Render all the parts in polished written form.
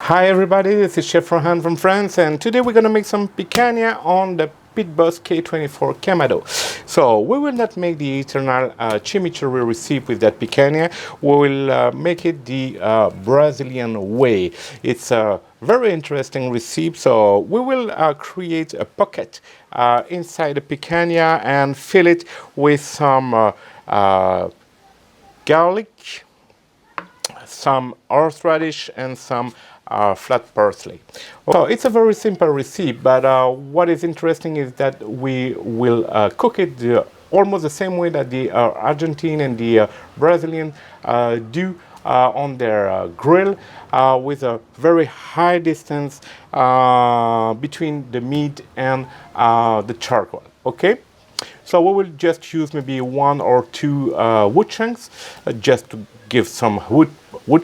Hi everybody, this is Chef Rohan from France, and today we're gonna make some picanha on the Pit Boss K24 Kamado. So we will not make the eternal chimichurri recipe with that picanha. We will make it the Brazilian way. It's a very interesting recipe. So we will create a pocket inside the picanha and fill it with some garlic, some horseradish, and some flat parsley. So it's a very simple recipe, but what is interesting is that we will cook it almost the same way that the Argentine and the Brazilian do on their grill, with a very high distance between the meat and the charcoal. Okay? So we will just use maybe one or two wood chunks just to give some wood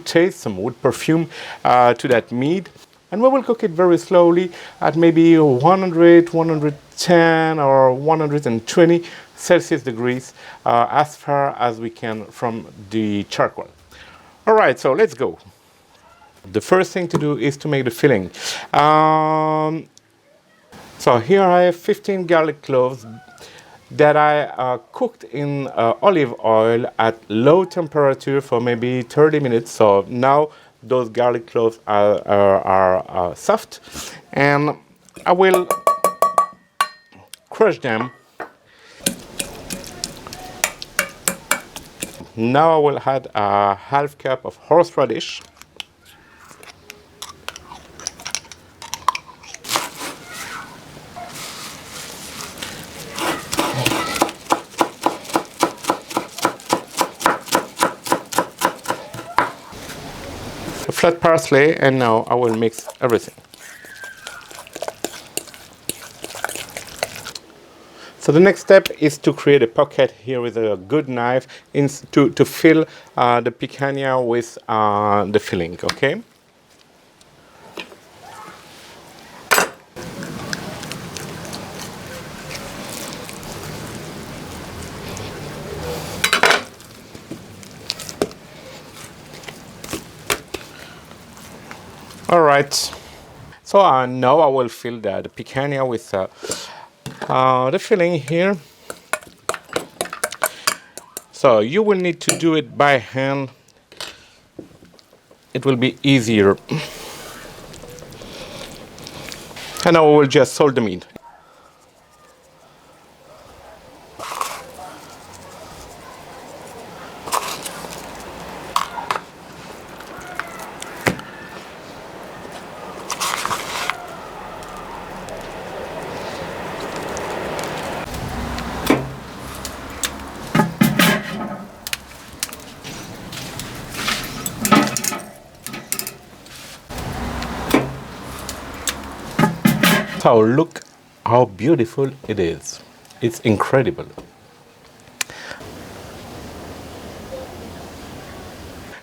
taste, some wood perfume to that meat. And we will cook it very slowly at maybe 100, 110 or 120 Celsius degrees, as far as we can from the charcoal. All right, so let's go. The first thing to do is to make the filling. So here I have 15 garlic cloves that I cooked in olive oil at low temperature for maybe 30 minutes. So now those garlic cloves are soft, and I will crush them. Now I will add a half cup of horseradish. Flat parsley, and now I will mix everything. So the next step is to create a pocket here with a good knife to fill the picanha with the filling, okay? All right, so now I will fill the picanha with the filling here. So you will need to do it by hand. It will be easier. And now I will just salt the meat. So look how beautiful it is. It's incredible.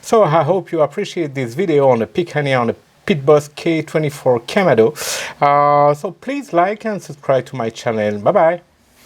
So I hope you appreciate this video on the picanha on the Pit Boss K24 Kamado. So please like and subscribe to my channel. Bye bye.